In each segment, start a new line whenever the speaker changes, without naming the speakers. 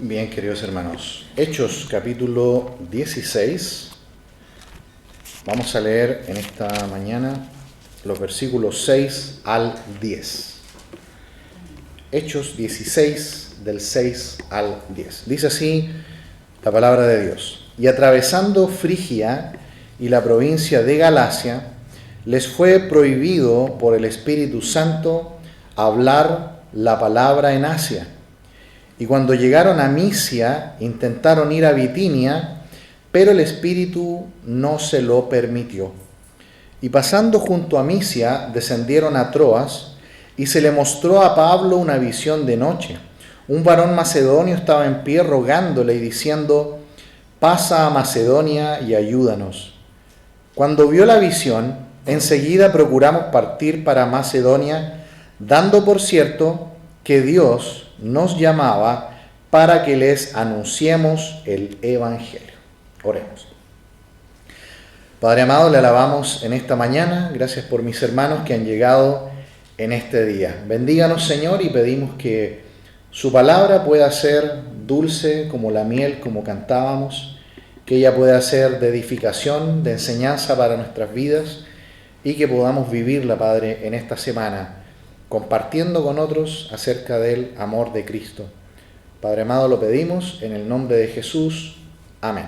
Bien, queridos hermanos, Hechos capítulo 16. Vamos a leer en esta mañana los versículos 6 al 10. Hechos 16, del 6 al 10. Dice así la palabra de Dios. Y atravesando Frigia y la provincia de Galacia, les fue prohibido por el Espíritu Santo hablar la palabra en Asia. Y cuando llegaron a Misia, intentaron ir a Bitinia, pero el Espíritu no se lo permitió. Y pasando junto a Misia, descendieron a Troas, y se le mostró a Pablo una visión de noche. Un varón macedonio estaba en pie rogándole y diciendo: pasa a Macedonia y ayúdanos. Cuando vio la visión, enseguida procuramos partir para Macedonia, dando por cierto que Dios nos llamaba para que les anunciemos el Evangelio. Oremos. Padre amado, le alabamos en esta mañana. Gracias por mis hermanos que han llegado en este día. Bendíganos, Señor, y pedimos que su palabra pueda ser dulce como la miel, como cantábamos, que ella pueda ser de edificación, de enseñanza para nuestras vidas, y que podamos vivirla, Padre, en esta semana, compartiendo con otros acerca del amor de Cristo. Padre amado, lo pedimos en el nombre de Jesús. Amén.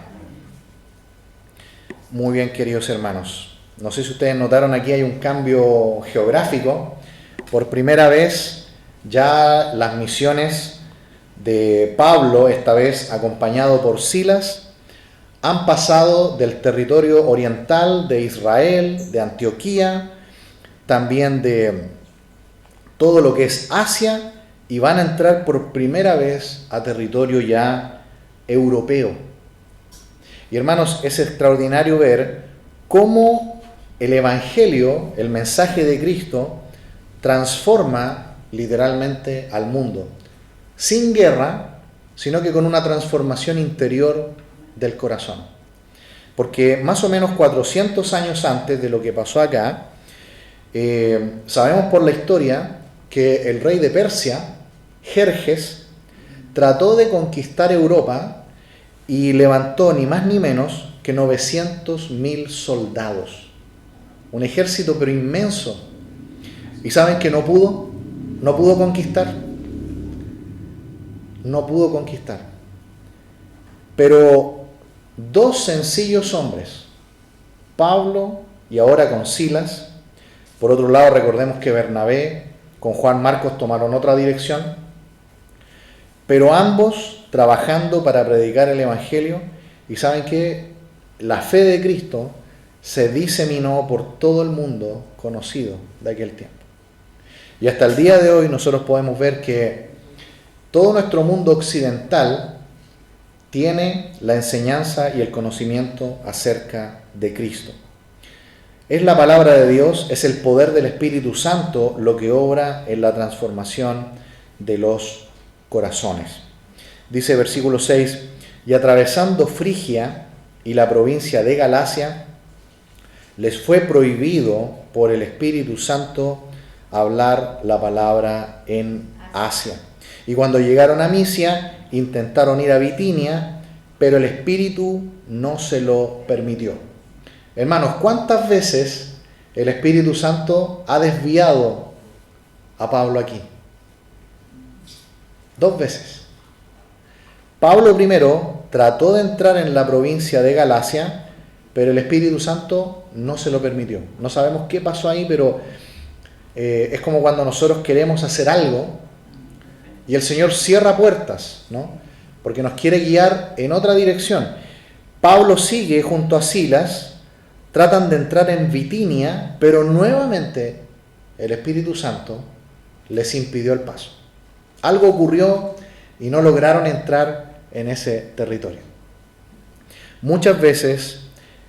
Muy bien, queridos hermanos. No sé si ustedes notaron, aquí hay un cambio geográfico. Por primera vez ya las misiones de Pablo, esta vez acompañado por Silas, han pasado del territorio oriental de Israel, de Antioquía, también de todo lo que es Asia, y van a entrar por primera vez a territorio ya europeo. Y hermanos, es extraordinario ver cómo el Evangelio, el mensaje de Cristo, transforma literalmente al mundo. Sin guerra, sino que con una transformación interior del corazón. Porque más o menos 400 años antes de lo que pasó acá, sabemos por la historia que el rey de Persia, Jerjes, trató de conquistar Europa y levantó ni más ni menos que 900.000 soldados. Un ejército pero inmenso. ¿Y saben que no pudo? No pudo conquistar. No pudo conquistar. Pero dos sencillos hombres, Pablo y ahora con Silas. Por otro lado, recordemos que Bernabé con Juan Marcos tomaron otra dirección, pero ambos trabajando para predicar el Evangelio. Y saben que la fe de Cristo se diseminó por todo el mundo conocido de aquel tiempo. Y hasta el día de hoy nosotros podemos ver que todo nuestro mundo occidental tiene la enseñanza y el conocimiento acerca de Cristo. Es la palabra de Dios, es el poder del Espíritu Santo lo que obra en la transformación de los corazones. Dice versículo 6, y atravesando Frigia y la provincia de Galacia, les fue prohibido por el Espíritu Santo hablar la palabra en Asia. Y cuando llegaron a Misia, intentaron ir a Bitinia, pero el Espíritu no se lo permitió. Hermanos, ¿cuántas veces el Espíritu Santo ha desviado a Pablo aquí? 2 veces. Pablo primero trató de entrar en la provincia de Galacia, pero el Espíritu Santo no se lo permitió. No sabemos qué pasó ahí, pero es como cuando nosotros queremos hacer algo y el Señor cierra puertas, ¿no? Porque nos quiere guiar en otra dirección. Pablo sigue junto a Silas, tratan de entrar en Bitinia, pero nuevamente el Espíritu Santo les impidió el paso. Algo ocurrió y no lograron entrar en ese territorio. Muchas veces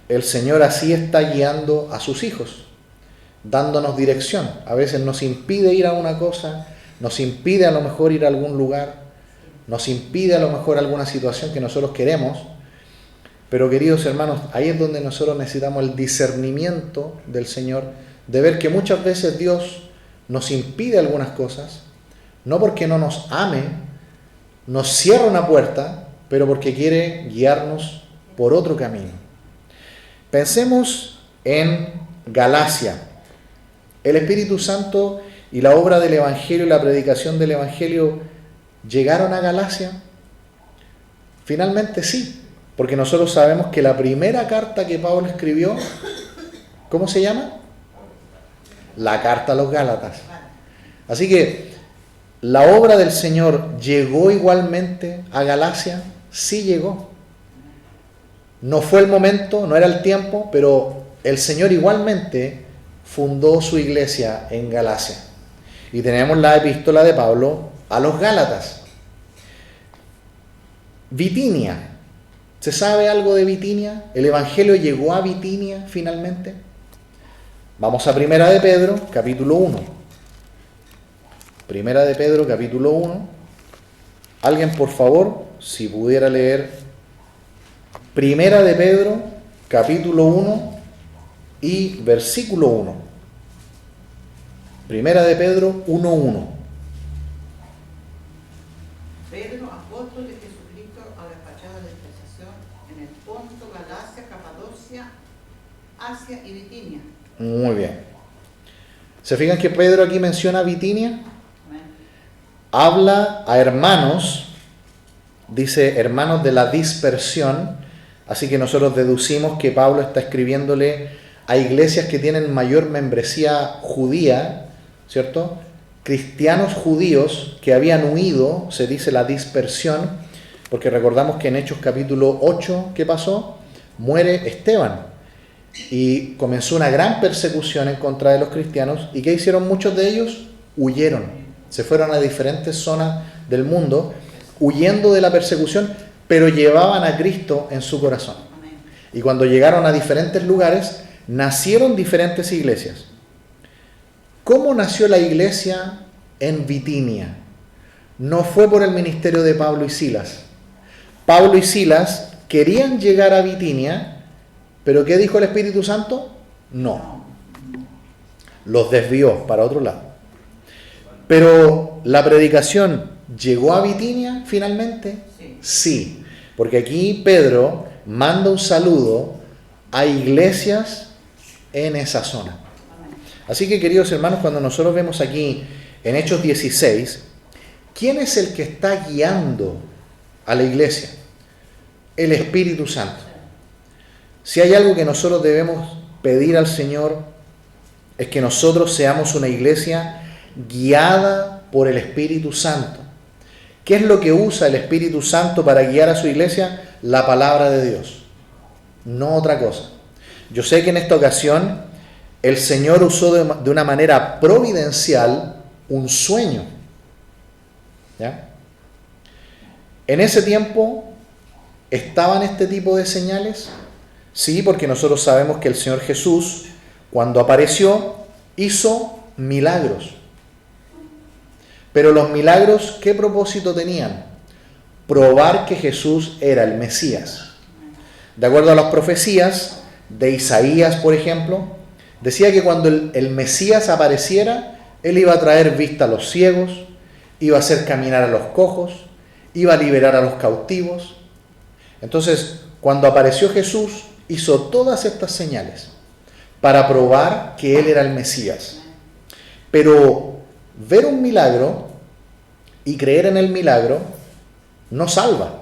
el Señor así está guiando a sus hijos, dándonos dirección. A veces nos impide ir a una cosa, nos impide a lo mejor ir a algún lugar, nos impide a lo mejor alguna situación que nosotros queremos. Pero queridos hermanos, ahí es donde nosotros necesitamos el discernimiento del Señor, de ver que muchas veces Dios nos impide algunas cosas, no porque no nos ame, nos cierra una puerta, pero porque quiere guiarnos por otro camino. Pensemos en Galacia. El Espíritu Santo y la obra del Evangelio y la predicación del Evangelio llegaron a Galacia. Finalmente sí, porque nosotros sabemos que la primera carta que Pablo escribió, ¿cómo se llama? La carta a los Gálatas. Así que, ¿la obra del Señor llegó igualmente a Galacia? Sí llegó. No fue el momento, no era el tiempo, pero el Señor igualmente fundó su iglesia en Galacia. Y tenemos la epístola de Pablo a los Gálatas. Bitinia. ¿Se sabe algo de Bitinia? ¿El Evangelio llegó a Bitinia finalmente? Vamos a Primera de Pedro, capítulo 1. Primera de Pedro, capítulo 1. Alguien, por favor, si pudiera leer Primera de Pedro, capítulo 1 y versículo 1. Primera de Pedro 1:1.
Pedro, apóstol de Jesucristo, a la despachada de dispensación en el Ponto, Galacia, Capadocia, Asia y Bitinia.
Muy bien. ¿Se fijan que Pedro aquí menciona Bitinia?
Amén.
Habla a hermanos, dice hermanos de la dispersión, así que nosotros deducimos que Pablo está escribiéndole a iglesias que tienen mayor membresía judía, ¿cierto? Cristianos judíos que habían huido, se dice la dispersión, porque recordamos que en Hechos capítulo 8, ¿qué pasó? Muere Esteban y comenzó una gran persecución en contra de los cristianos. ¿Y qué hicieron muchos de ellos? Huyeron, se fueron a diferentes zonas del mundo, huyendo de la persecución, pero llevaban a Cristo en su corazón. Y cuando llegaron a diferentes lugares, nacieron diferentes iglesias. ¿Cómo nació la iglesia en Bitinia? No fue por el ministerio de Pablo y Silas. Pablo y Silas querían llegar a Bitinia, pero ¿qué dijo el Espíritu Santo? No. Los desvió para otro lado. Pero ¿la predicación llegó a Bitinia finalmente? Sí, porque aquí Pedro manda un saludo a iglesias en esa zona. Así que, queridos hermanos, cuando nosotros vemos aquí en Hechos 16, ¿quién es el que está guiando a la iglesia? El Espíritu Santo. Si hay algo que nosotros debemos pedir al Señor, es que nosotros seamos una iglesia guiada por el Espíritu Santo. ¿Qué es lo que usa el Espíritu Santo para guiar a su iglesia? La palabra de Dios, no otra cosa. Yo sé que en esta ocasión el Señor usó de una manera providencial un sueño. ¿Ya? En ese tiempo estaban este tipo de señales. Sí, porque nosotros sabemos que el Señor Jesús, cuando apareció, hizo milagros. Pero los milagros, ¿qué propósito tenían? Probar que Jesús era el Mesías. De acuerdo a las profecías de Isaías, por ejemplo, decía que cuando el Mesías apareciera, Él iba a traer vista a los ciegos, iba a hacer caminar a los cojos, iba a liberar a los cautivos. Entonces, cuando apareció Jesús, hizo todas estas señales para probar que Él era el Mesías. Pero ver un milagro y creer en el milagro no salva.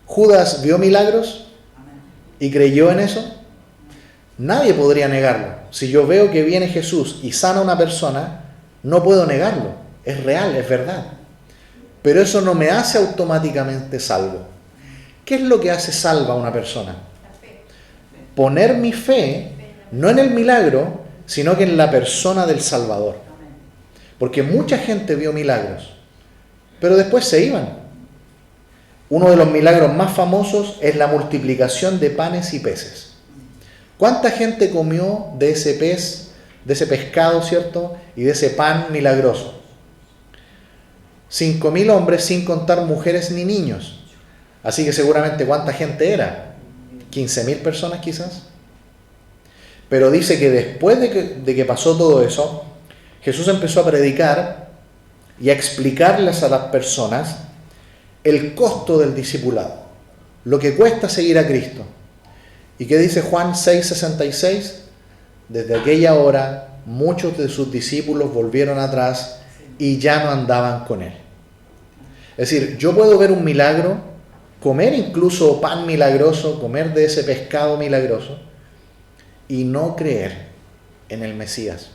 Judas vio milagros y creyó en eso. Nadie podría negarlo. Si yo veo que viene Jesús y sana a una persona, no puedo negarlo. Es real, es verdad. Pero eso no me hace automáticamente salvo. ¿Qué es lo que hace salva a una persona? Poner mi fe no en el milagro, sino que en la persona del Salvador. Porque mucha gente vio milagros, pero después se iban. Uno de los milagros más famosos es la multiplicación de panes y peces. ¿Cuánta gente comió de ese pez, de ese pescado, ¿cierto? Y de ese pan milagroso? 5.000 hombres, sin contar mujeres ni niños. Así que seguramente ¿cuánta gente era? 15.000 personas quizás. Pero dice que después de que pasó todo eso, Jesús empezó a predicar y a explicarles a las personas el costo del discipulado, lo que cuesta seguir a Cristo. ¿Y qué dice Juan 6:66? Desde aquella hora muchos de sus discípulos volvieron atrás y ya no andaban con él. Es decir, yo puedo ver un milagro, comer incluso pan milagroso, comer de ese pescado milagroso y no creer en el Mesías.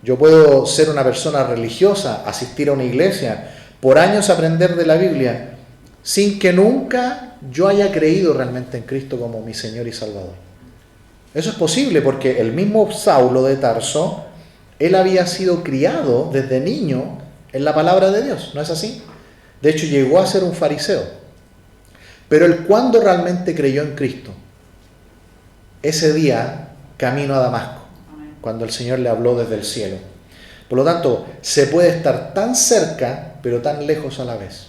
Yo puedo ser una persona religiosa, asistir a una iglesia, por años aprender de la Biblia, sin que nunca yo haya creído realmente en Cristo como mi Señor y Salvador. Eso es posible porque el mismo Saulo de Tarso, él había sido criado desde niño en la palabra de Dios, ¿no es así? De hecho, llegó a ser un fariseo. Pero él, ¿cuándo realmente creyó en Cristo? Ese día, camino a Damasco, cuando el Señor le habló desde el cielo. Por lo tanto, se puede estar tan cerca, pero tan lejos a la vez.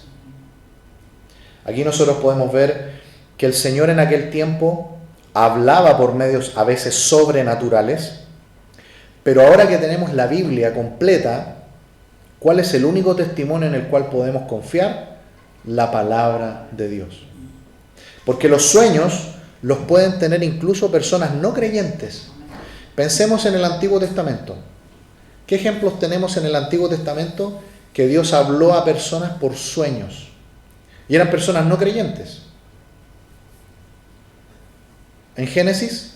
Aquí nosotros podemos ver que el Señor en aquel tiempo hablaba por medios a veces sobrenaturales, pero ahora que tenemos la Biblia completa, ¿cuál es el único testimonio en el cual podemos confiar? La palabra de Dios. Porque los sueños los pueden tener incluso personas no creyentes. Pensemos en el Antiguo Testamento. ¿Qué ejemplos tenemos en el Antiguo Testamento que Dios habló a personas por sueños? Y eran personas no creyentes. En Génesis,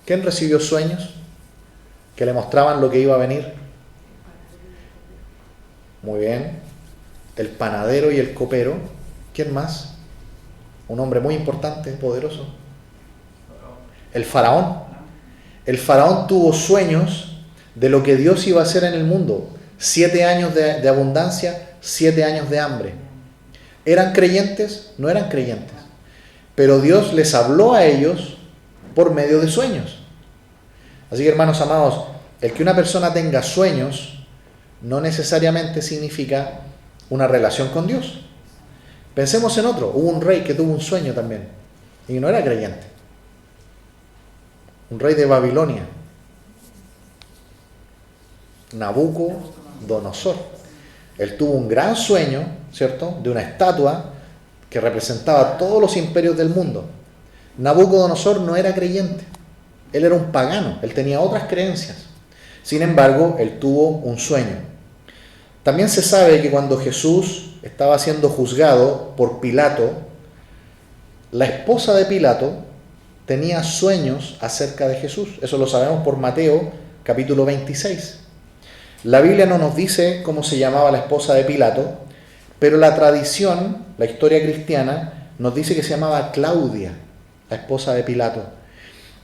¿quién recibió sueños que le mostraban lo que iba a venir? Muy bien. El panadero y el copero. ¿Quién más? Un hombre muy importante, poderoso. El faraón. El faraón tuvo sueños de lo que Dios iba a hacer en el mundo. 7 años de abundancia, 7 años de hambre. ¿Eran creyentes? No eran creyentes. Pero Dios les habló a ellos por medio de sueños. Así que, hermanos amados, el que una persona tenga sueños no necesariamente significa una relación con Dios. Pensemos en otro. Hubo un rey que tuvo un sueño también y no era creyente. Un rey de Babilonia, Nabucodonosor. Él tuvo un gran sueño, ¿cierto?, de una estatua que representaba todos los imperios del mundo. Nabucodonosor no era creyente. Él era un pagano. Él tenía otras creencias. Sin embargo, él tuvo un sueño. También se sabe que cuando Jesús estaba siendo juzgado por Pilato, la esposa de Pilato tenía sueños acerca de Jesús. Eso lo sabemos por Mateo capítulo 26. La Biblia no nos dice cómo se llamaba la esposa de Pilato, pero la tradición, la historia cristiana, nos dice que se llamaba Claudia, la esposa de Pilato.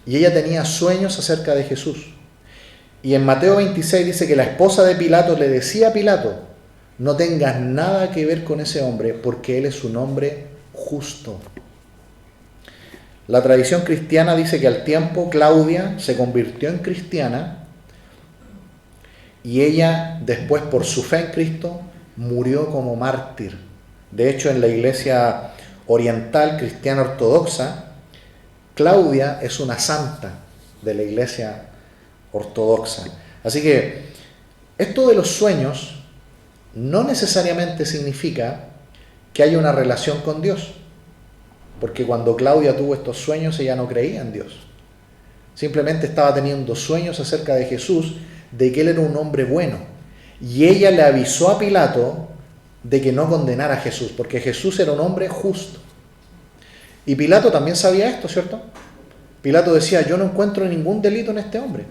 Y ella tenía sueños acerca de Jesús. Y en Mateo 26 dice que la esposa de Pilato le decía a Pilato: no tengas nada que ver con ese hombre, porque él es un hombre justo. La tradición cristiana dice que al tiempo Claudia se convirtió en cristiana y ella después, por su fe en Cristo, murió como mártir. De hecho, en la iglesia oriental cristiana ortodoxa, Claudia es una santa de la iglesia ortodoxa. Así que esto de los sueños no necesariamente significa que haya una relación con Dios, porque cuando Claudia tuvo estos sueños ella no creía en Dios. Simplemente estaba teniendo sueños acerca de Jesús, de que él era un hombre bueno, y ella le avisó a Pilato de que no condenara a Jesús, porque Jesús era un hombre justo. Y Pilato también sabía esto, ¿cierto? Pilato decía: yo no encuentro ningún delito en este hombre.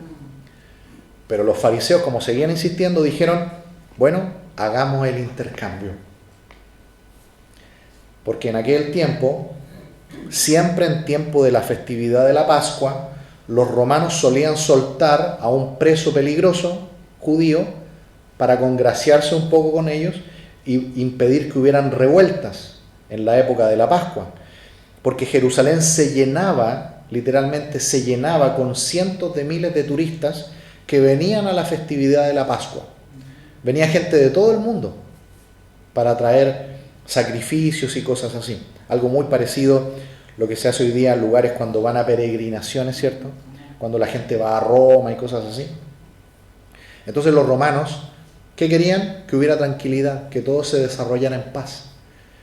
Pero los fariseos, como seguían insistiendo, dijeron: bueno, hagamos el intercambio. Porque en aquel tiempo, siempre en tiempo de la festividad de la Pascua, los romanos solían soltar a un preso peligroso judío para congraciarse un poco con ellos y impedir que hubieran revueltas en la época de la Pascua. Porque Jerusalén se llenaba, literalmente se llenaba con cientos de miles de turistas que venían a la festividad de la Pascua. Venía gente de todo el mundo para traer sacrificios y cosas así. Algo muy parecido lo que se hace hoy día en lugares cuando van a peregrinaciones, ¿cierto? Cuando la gente va a Roma y cosas así. Entonces los romanos ¿Qué querían? Que hubiera tranquilidad, que todo se desarrollara en paz.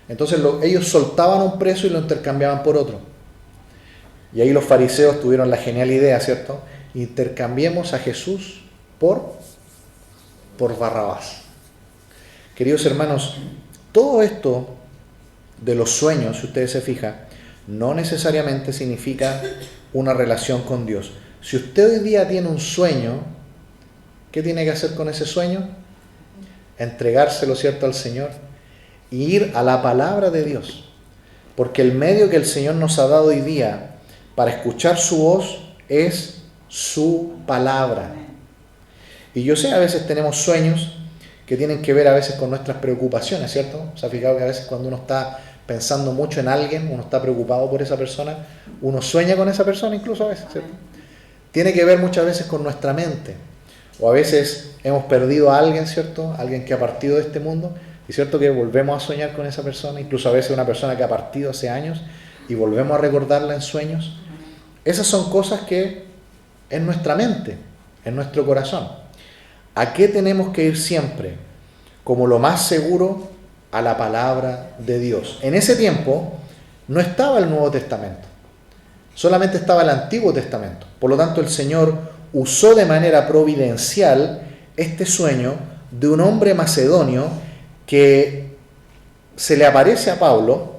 Entonces ellos soltaban un preso y lo intercambiaban por otro. Y ahí los fariseos tuvieron la genial idea, ¿cierto? Intercambiemos a Jesús por Barrabás. Queridos hermanos, todo esto de los sueños, si ustedes se fijan, no necesariamente significa una relación con Dios. Si usted hoy día tiene un sueño, ¿qué tiene que hacer con ese sueño? Entregárselo, ¿cierto?, al Señor y ir a la palabra de Dios. Porque el medio que el Señor nos ha dado hoy día para escuchar su voz es su palabra. Y yo sé, a veces tenemos sueños que tienen que ver a veces con nuestras preocupaciones, ¿cierto? ¿Se ha fijado que a veces cuando uno está pensando mucho en alguien, uno está preocupado por esa persona, uno sueña con esa persona incluso a veces, ¿cierto? Tiene que ver muchas veces con nuestra mente. O a veces hemos perdido a alguien, ¿cierto? Alguien que ha partido de este mundo, y cierto que volvemos a soñar con esa persona, incluso a veces una persona que ha partido hace años y volvemos a recordarla en sueños. Esas son cosas que en nuestra mente, en nuestro corazón. ¿A qué tenemos que ir siempre? Como lo más seguro, a la palabra de Dios. En ese tiempo no estaba el Nuevo Testamento, solamente estaba el Antiguo Testamento. Por lo tanto, el Señor usó de manera providencial este sueño de un hombre macedonio que se le aparece a Pablo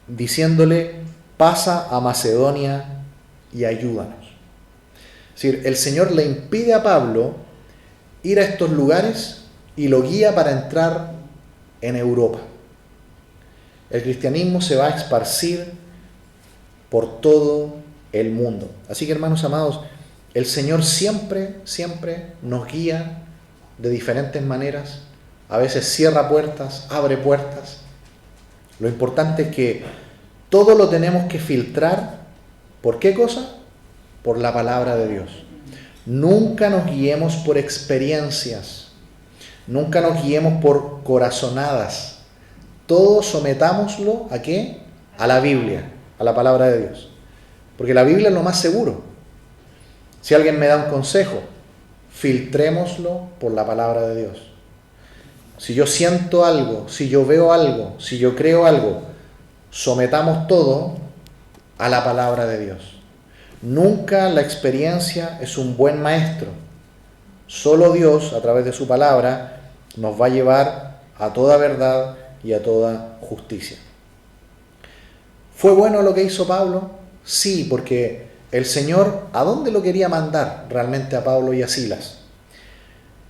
diciéndole: pasa a Macedonia y ayúdanos. Es decir, el Señor le impide a Pablo ir a estos lugares y lo guía para entrar en Europa. El cristianismo se va a esparcir por todo el mundo. Así que, hermanos amados, el Señor siempre nos guía de diferentes maneras. A veces cierra puertas, abre puertas. Lo importante es que todo lo tenemos que filtrar. ¿Por qué cosa? Por la palabra de Dios. Nunca nos guiemos por experiencias. Nunca nos guiemos por corazonadas. Todo sometámoslo ¿a qué? A la Biblia, a la palabra de Dios. Porque la Biblia es lo más seguro. Si alguien me da un consejo, filtrémoslo por la palabra de Dios. Si yo siento algo, si yo veo algo, si yo creo algo, sometamos todo a la palabra de Dios. Nunca la experiencia es un buen maestro. Solo Dios, a través de su palabra, nos va a llevar a toda verdad y a toda justicia. ¿Fue bueno lo que hizo Pablo? Sí, porque el Señor, ¿a dónde lo quería mandar realmente a Pablo y a Silas?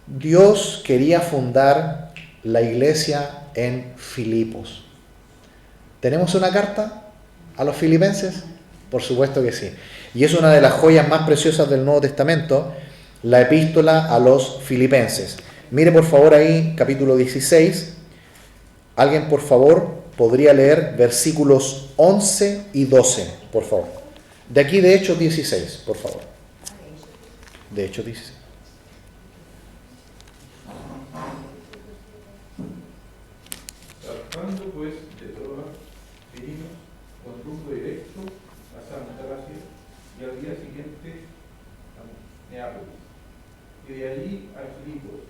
Dios quería fundar la iglesia en Filipos. ¿Tenemos una carta a los filipenses? Por supuesto que sí. Y es una de las joyas más preciosas del Nuevo Testamento, la epístola a los filipenses. Mire por favor ahí, capítulo 16. Alguien por favor podría leer versículos 11 y 12, por favor. De aquí de Hechos 16, por favor. De Hechos 16.
Zarpando pues de Troas, vinimos con rumbo directo a Samotracia y al día siguiente a Neápolis, y de allí a Filipos,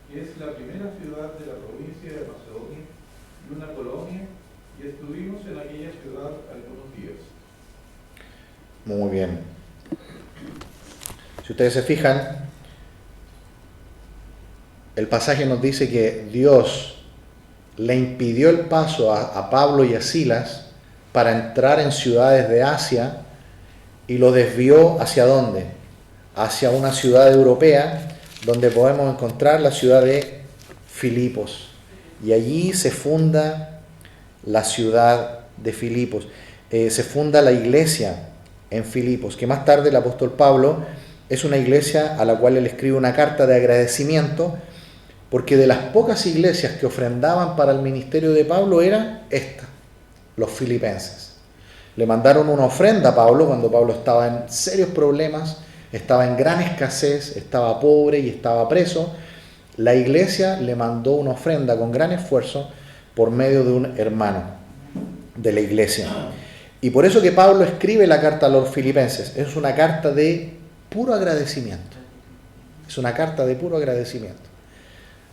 que es la primera ciudad de la provincia de Macedonia y una colonia, y estuvimos en aquella ciudad algunos días.
Muy bien. Si ustedes se fijan, el pasaje nos dice que Dios le impidió el paso a Pablo y a Silas para entrar en ciudades de Asia y lo desvió ¿hacia dónde? Hacia una ciudad europea donde podemos encontrar la ciudad de Filipos. Y allí se funda la ciudad de Filipos. Se funda la iglesia en Filipos, que más tarde el apóstol Pablo es una iglesia a la cual él escribe una carta de agradecimiento, porque de las pocas iglesias que ofrendaban para el ministerio de Pablo era esta, los filipenses. Le mandaron una ofrenda a Pablo cuando Pablo estaba en serios problemas, estaba en gran escasez, estaba pobre y estaba preso. La iglesia le mandó una ofrenda con gran esfuerzo por medio de un hermano de la iglesia. Y por eso que Pablo escribe la carta a los filipenses. Es una carta de puro agradecimiento. Es una carta de puro agradecimiento.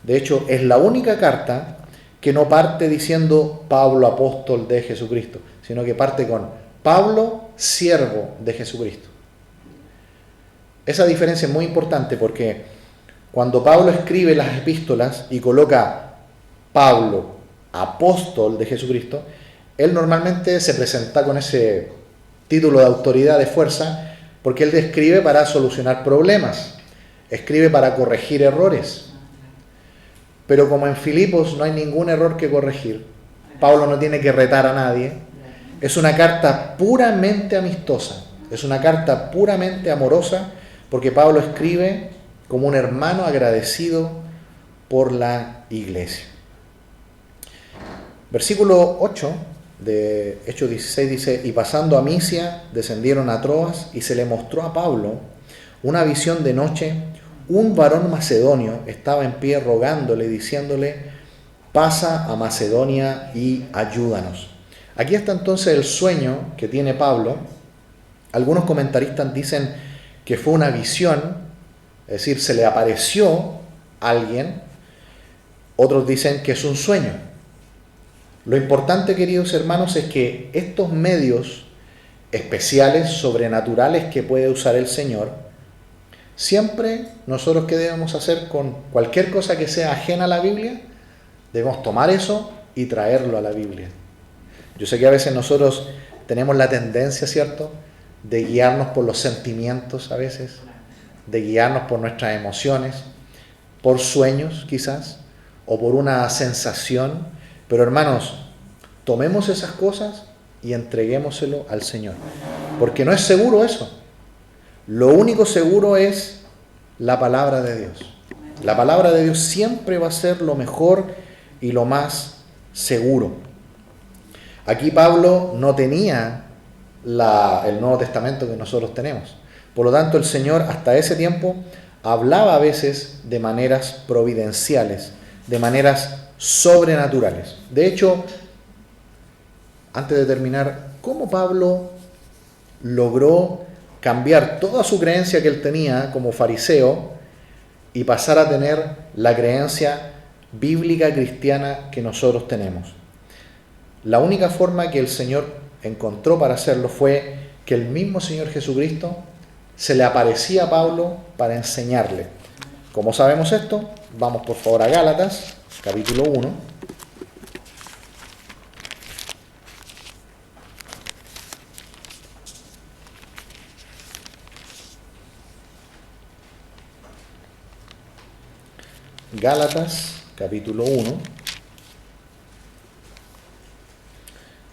De hecho, es la única carta que no parte diciendo Pablo, apóstol de Jesucristo, sino que parte con Pablo, siervo de Jesucristo. Esa diferencia es muy importante porque cuando Pablo escribe las epístolas y coloca Pablo, apóstol de Jesucristo, él normalmente se presenta con ese título de autoridad, de fuerza, porque él escribe para solucionar problemas, escribe para corregir errores. Pero como en Filipos no hay ningún error que corregir, Pablo no tiene que retar a nadie, es una carta puramente amistosa, es una carta puramente amorosa, porque Pablo escribe como un hermano agradecido por la iglesia. Versículo 8 de Hechos 16 dice: y pasando a Misia, descendieron a Troas, y se le mostró a Pablo una visión de noche. Un varón macedonio estaba en pie rogándole, diciéndole: pasa a Macedonia y ayúdanos. Aquí está entonces el sueño que tiene Pablo. Algunos comentaristas dicen que fue una visión, es decir, se le apareció alguien. Otros dicen que es un sueño. Lo importante, queridos hermanos, es que estos medios especiales, sobrenaturales que puede usar el Señor, siempre nosotros, ¿qué debemos hacer con cualquier cosa que sea ajena a la Biblia? Debemos tomar eso y traerlo a la Biblia. Yo sé que a veces nosotros tenemos la tendencia, ¿cierto?, de guiarnos por los sentimientos a veces, de guiarnos por nuestras emociones, por sueños quizás, o por una sensación. Pero hermanos, tomemos esas cosas y entreguémoselo al Señor, porque no es seguro eso. Lo único seguro es la palabra de Dios. La palabra de Dios siempre va a ser lo mejor y lo más seguro. Aquí Pablo no tenía el Nuevo Testamento que nosotros tenemos. Por lo tanto, el Señor hasta ese tiempo hablaba a veces de maneras providenciales, de maneras sobrenaturales. De hecho, antes de terminar, ¿cómo Pablo logró cambiar toda su creencia que él tenía como fariseo y pasar a tener la creencia bíblica cristiana que nosotros tenemos? La única forma que el Señor encontró para hacerlo fue que el mismo Señor Jesucristo se le aparecía a Pablo para enseñarle. ¿Cómo sabemos esto? Vamos por favor a Gálatas, capítulo 1. Gálatas, capítulo 1,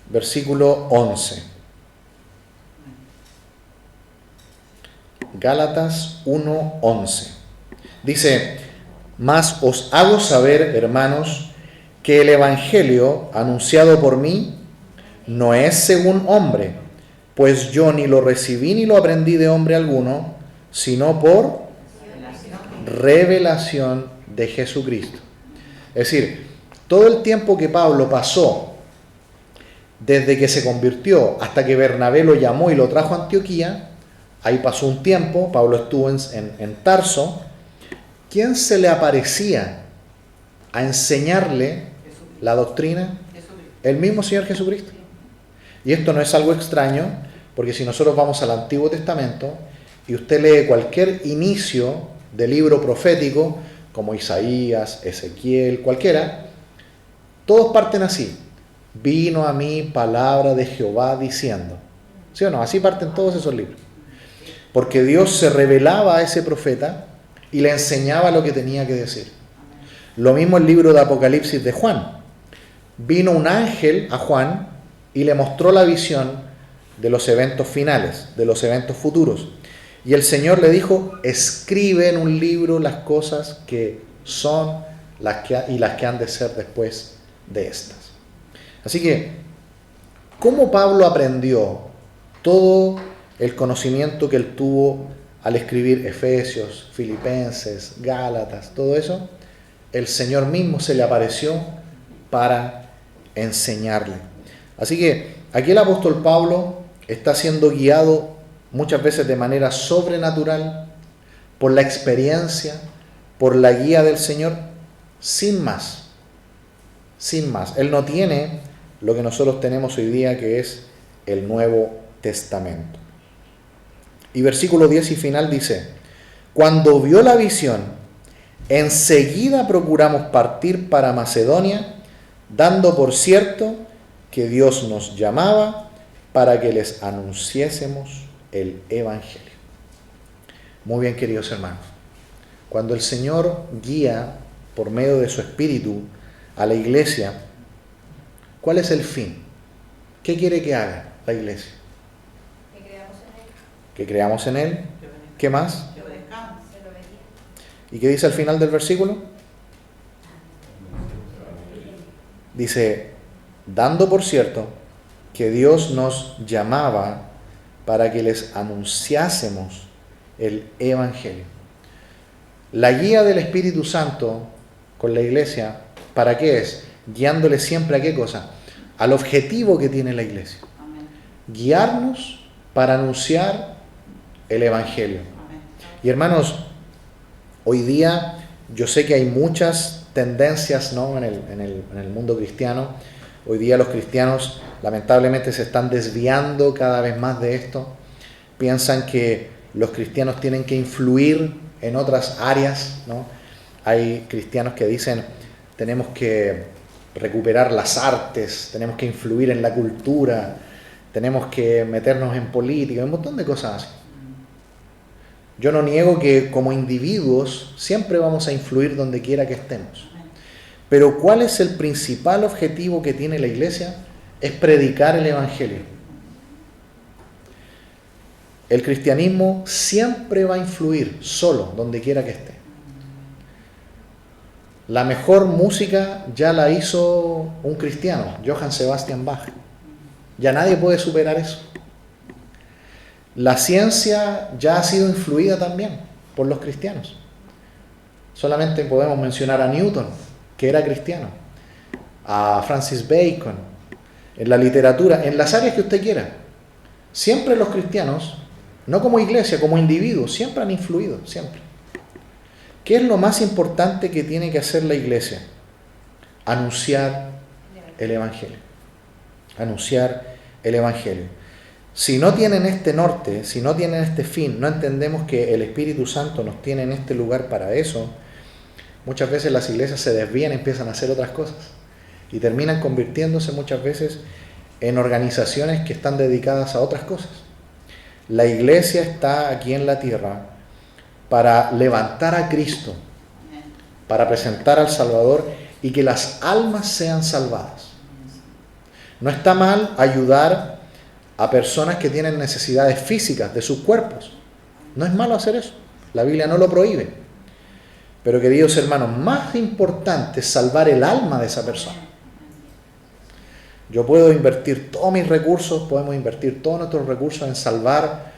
versículo 11. Gálatas 1, 11. Dice: mas os hago saber, hermanos, que el evangelio anunciado por mí no es según hombre, pues yo ni lo recibí ni lo aprendí de hombre alguno, sino por revelación de Jesucristo. Es decir, todo el tiempo que Pablo pasó desde que se convirtió hasta que Bernabé lo llamó y lo trajo a Antioquía, ahí pasó un tiempo. Pablo estuvo en Tarso. ¿Quién se le aparecía a enseñarle la doctrina? El mismo Señor Jesucristo. Y esto no es algo extraño, porque si nosotros vamos al Antiguo Testamento y usted lee cualquier inicio de libro profético, como Isaías, Ezequiel, cualquiera, todos parten así: vino a mí palabra de Jehová diciendo. ¿Sí o no? Así parten todos esos libros. Porque Dios se revelaba a ese profeta y le enseñaba lo que tenía que decir. Lo mismo el libro de Apocalipsis de Juan. Vino un ángel a Juan y le mostró la visión de los eventos finales, de los eventos futuros. Y el Señor le dijo: escribe en un libro las cosas que son y las que han de ser después de estas. Así que, ¿cómo Pablo aprendió todo el conocimiento que él tuvo al escribir Efesios, Filipenses, Gálatas, todo eso? El Señor mismo se le apareció para enseñarle. Así que aquí el apóstol Pablo está siendo guiado muchas veces de manera sobrenatural por la experiencia, por la guía del Señor, sin más. Sin más. Él no tiene lo que nosotros tenemos hoy día, que es el Nuevo Testamento. Y versículo 10 y final dice: cuando vio la visión, enseguida procuramos partir para Macedonia, dando por cierto que Dios nos llamaba para que les anunciésemos el Evangelio. Muy bien, queridos hermanos. Cuando el Señor guía por medio de su Espíritu a la iglesia, ¿cuál es el fin? ¿Qué quiere que haga la iglesia? Que creamos en Él. ¿Qué más? ¿Y qué dice al final del versículo? Dice, dando por cierto que Dios nos llamaba para que les anunciásemos el Evangelio. La guía del Espíritu Santo con la iglesia, ¿para qué es? Guiándole siempre a qué cosa? Al objetivo que tiene la iglesia.
Amén.
Guiarnos para anunciar el Evangelio.
Amén.
Y hermanos, hoy día yo sé que hay muchas tendencias, ¿no?, en el mundo cristiano. Hoy día los cristianos lamentablemente se están desviando cada vez más de esto. Piensan que los cristianos tienen que influir en otras áreas, ¿no? Hay cristianos que dicen, tenemos que recuperar las artes, tenemos que influir en la cultura, tenemos que meternos en política, un montón de cosas así. Yo no niego que como individuos siempre vamos a influir donde quiera que estemos. Pero ¿cuál es el principal objetivo que tiene la iglesia? Es predicar el Evangelio. El cristianismo siempre va a influir solo donde quiera que esté. La mejor música ya la hizo un cristiano, Johann Sebastian Bach. Ya nadie puede superar eso. La ciencia ya ha sido influida también por los cristianos. Solamente podemos mencionar a Newton, que era cristiano, a Francis Bacon, en la literatura, en las áreas que usted quiera. Siempre los cristianos, no como iglesia, como individuos, siempre han influido, siempre. ¿Qué es lo más importante que tiene que hacer la iglesia? Anunciar el Evangelio. Anunciar el Evangelio. Si no tienen este norte, si no tienen este fin, no entendemos que el Espíritu Santo nos tiene en este lugar para eso, muchas veces las iglesias se desvían y empiezan a hacer otras cosas. Y terminan convirtiéndose muchas veces en organizaciones que están dedicadas a otras cosas. La iglesia está aquí en la tierra para levantar a Cristo, para presentar al Salvador y que las almas sean salvadas. No está mal ayudar a personas que tienen necesidades físicas de sus cuerpos. No es malo hacer eso. La Biblia no lo prohíbe. Pero, queridos hermanos, más importante es salvar el alma de esa persona. Yo puedo invertir todos mis recursos, podemos invertir todos nuestros recursos en salvar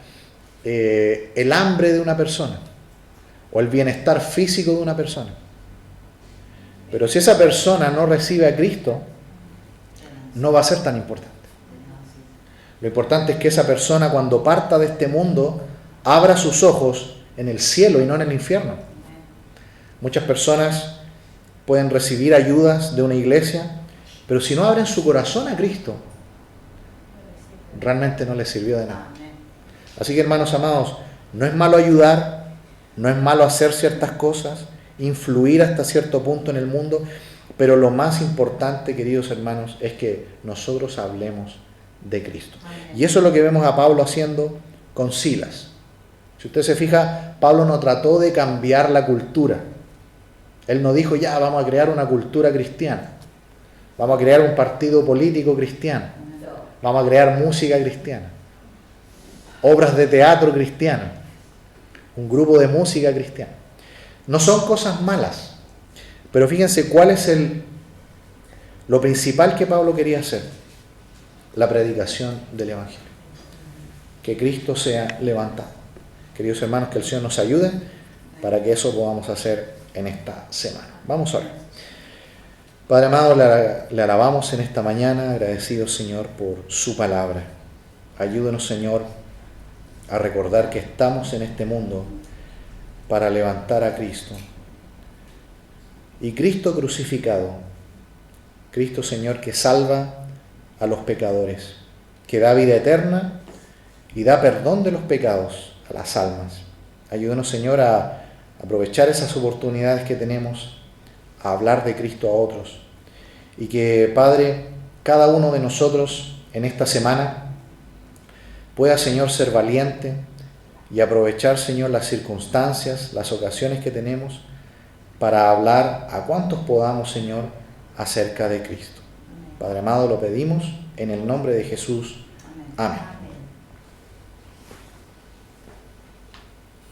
el hambre de una persona o el bienestar físico de una persona. Pero si esa persona no recibe a Cristo, no va a ser tan importante. Lo importante es que esa persona, cuando parta de este mundo, abra sus ojos en el cielo y no en el infierno. Muchas personas pueden recibir ayudas de una iglesia, pero si no abren su corazón a Cristo, realmente no les sirvió de nada. Así que, hermanos amados, no es malo ayudar, no es malo hacer ciertas cosas, influir hasta cierto punto en el mundo, pero lo más importante, queridos hermanos, es que nosotros hablemos de Cristo. Y eso es lo que vemos a Pablo haciendo con Silas. Si usted se fija, Pablo no trató de cambiar la cultura. Él no dijo, ya, vamos a crear una cultura cristiana. Vamos a crear un partido político cristiano. Vamos a crear música cristiana. Obras de teatro cristiano. Un grupo de música cristiana. No son cosas malas. Pero fíjense cuál es lo principal que Pablo quería hacer. La predicación del Evangelio. Que Cristo sea levantado. Queridos hermanos, que el Señor nos ayude para que eso podamos hacer en esta semana. Vamos a orar. Padre amado, le alabamos en esta mañana, agradecidos, Señor, por su palabra. Ayúdenos, Señor, a recordar que estamos en este mundo para levantar a Cristo. y Cristo crucificado. Cristo, Señor, que salva a los pecadores, que da vida eterna y da perdón de los pecados a las almas. Ayúdanos, Señor, a aprovechar esas oportunidades que tenemos, a hablar de Cristo a otros. Y que, Padre, cada uno de nosotros en esta semana pueda, Señor, ser valiente y aprovechar, Señor, las circunstancias, las ocasiones que tenemos para hablar a cuantos podamos, Señor, acerca de Cristo. Padre amado, lo pedimos en el nombre de Jesús. Amén.